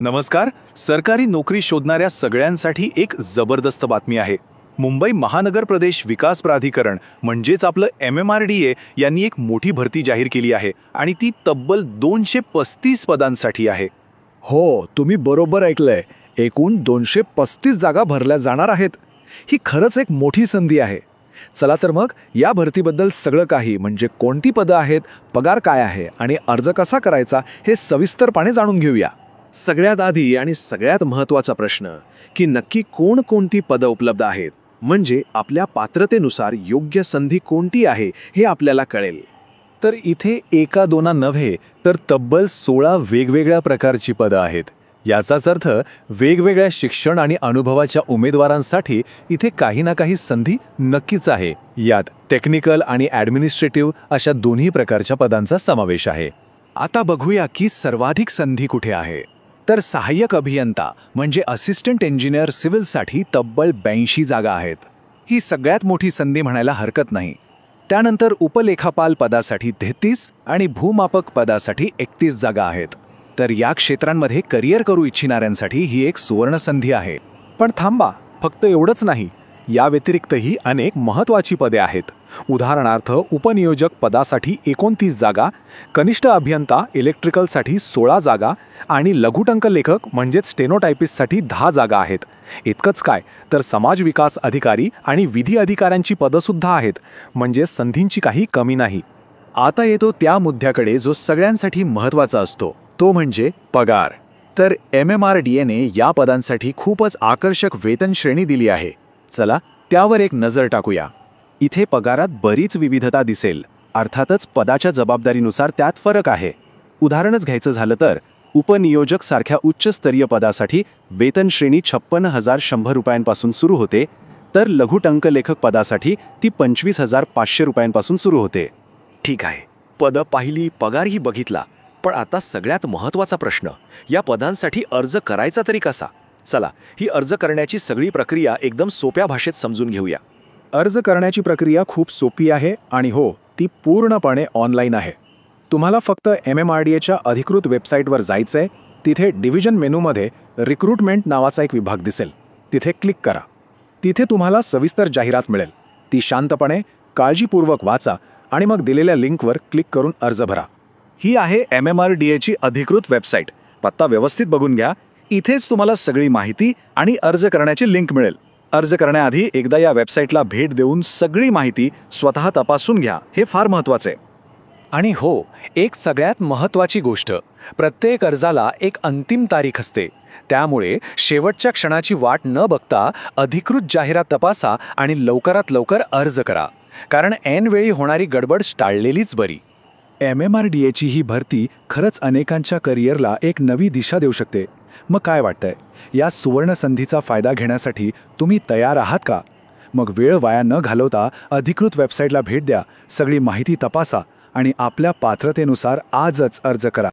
नमस्कार. सरकारी नोकरी शोधणाऱ्या सगळ्यांसाठी एक जबरदस्त बातमी आहे. मुंबई महानगर प्रदेश विकास प्राधिकरण म्हणजेच आपलं MMRDA यांनी एक मोठी भरती जाहीर केली आहे आणि ती तब्बल 235 पदांसाठी आहे. हो, तुम्ही बरोबर ऐकलंय. एकूण 235 जागा भरल्या जाणार आहेत. ही खरंच एक मोठी संधी आहे. चला तर मग या भरतीबद्दल सगळं काही म्हणजे कोणती पदं आहेत, पगार काय आहे आणि अर्ज कसा करायचा हे सविस्तरपणे जाणून घेऊया. सगळ्यात आधी आणि सगळ्यात महत्त्वाचा प्रश्न की नक्की कोणकोणती पदं उपलब्ध आहेत, म्हणजे आपल्या पात्रतेनुसार योग्य संधी कोणती आहे हे आपल्याला कळेल. तर इथे एका दोना नव्हे तर तब्बल 16 वेगवेगळ्या प्रकारची पदं आहेत. याचाच अर्थ वेगवेगळ्या शिक्षण आणि अनुभवाच्या उमेदवारांसाठी इथे काही ना काही संधी नक्कीच आहे. यात टेक्निकल आणि ॲडमिनिस्ट्रेटिव्ह अशा दोन्ही प्रकारच्या पदांचा समावेश आहे. आता बघूया की सर्वाधिक संधी कुठे आहे. तर सहाय्यक अभियंता म्हणजे असिस्टंट इंजिनियर सिव्हिलसाठी तब्बल 82 जागा आहेत. ही सगळ्यात मोठी संधी म्हणायला हरकत नाही. त्यानंतर उपलेखापाल पदासाठी 33 आणि भूमापक पदासाठी 31 जागा आहेत. तर या क्षेत्रांमध्ये करिअर करू इच्छिणाऱ्यांसाठी ही एक सुवर्ण संधी आहे. पण थांबा, फक्त एवढंच नाही. या व्यतिरिक्तही अनेक महत्त्वाची पदे आहेत. उदाहरणार्थ उपनियोजक पदासाठी 29 जागा, कनिष्ठ अभियंता इलेक्ट्रिकलसाठी 16 जागा आणि लघुटंक लेखक म्हणजेच स्टेनोटायपिस्टसाठी 10 जागा आहेत. इतकंच काय, तर समाज विकास अधिकारी आणि विधी अधिकाऱ्यांची पदंसुद्धा आहेत. म्हणजे संधींची काही कमी नाही. आता येतो त्या मुद्द्याकडे जो सगळ्यांसाठी महत्त्वाचा असतो, तो म्हणजे पगार. तर MMRDAने या पदांसाठी खूपच आकर्षक वेतन श्रेणी दिली आहे. चला त्यावर एक नजर टाकूया. इथे पगारात बरीच विविधता दिसेल. अर्थातच पदाच्या जबाबदारीनुसार त्यात फरक आहे. उदाहरणच घ्यायचं झालं तर उपनियोजक सारख्या उच्चस्तरीय पदासाठी वेतन श्रेणी 56,100 रुपयांपासून सुरू होते, तर लघुटंक लेखक पदासाठी ती 25,500 रुपयांपासून सुरू होते. ठीक आहे, पदं पाहिली, पगारही बघितला, पण आता सगळ्यात महत्त्वाचा प्रश्न, या पदांसाठी अर्ज करायचा तरी कसा? चला, ही अर्ज करण्याची सगळी प्रक्रिया एकदम सोप्या भाषेत समजून घेऊया. अर्ज करण्याची प्रक्रिया खूप सोपी आहे आणि हो, ती पूर्णपणे ऑनलाईन आहे. तुम्हाला फक्त MMRDAच्या अधिकृत वेबसाईटवर जायचं आहे. तिथे डिव्हिजन मेनूमध्ये रिक्रुटमेंट नावाचा एक विभाग दिसेल. तिथे क्लिक करा. तिथे तुम्हाला सविस्तर जाहिरात मिळेल. ती शांतपणे काळजीपूर्वक वाचा आणि मग दिलेल्या लिंकवर क्लिक करून अर्ज भरा. ही आहे MMRDAची अधिकृत वेबसाईट. पत्ता व्यवस्थित बघून घ्या. इथेच तुम्हाला सगळी माहिती आणि अर्ज करण्याची लिंक मिळेल. अर्ज करण्याआधी एकदा या वेबसाईटला भेट देऊन सगळी माहिती स्वतः तपासून घ्या. हे फार महत्त्वाचं आहे. आणि हो, एक सगळ्यात महत्त्वाची गोष्ट, प्रत्येक अर्जाला एक अंतिम तारीख असते. त्यामुळे शेवटच्या क्षणाची वाट न बघता अधिकृत जाहिरात तपासा आणि लवकरात लवकर अर्ज करा. कारण ऐनवेळी होणारी गडबड टाळलेलीच बरी. MMRDAची ही भरती खरंच अनेकांच्या करिअरला एक नवी दिशा देऊ शकते. मग काय वाटतंय, या सुवर्ण संधीचा फायदा घेण्यासाठी तुम्ही तयार आहात का? मग वेळ वाया न घालवता अधिकृत वेबसाईटला भेट द्या, सगळी माहिती तपासा आणि आपल्या पात्रतेनुसार आजच अर्ज करा.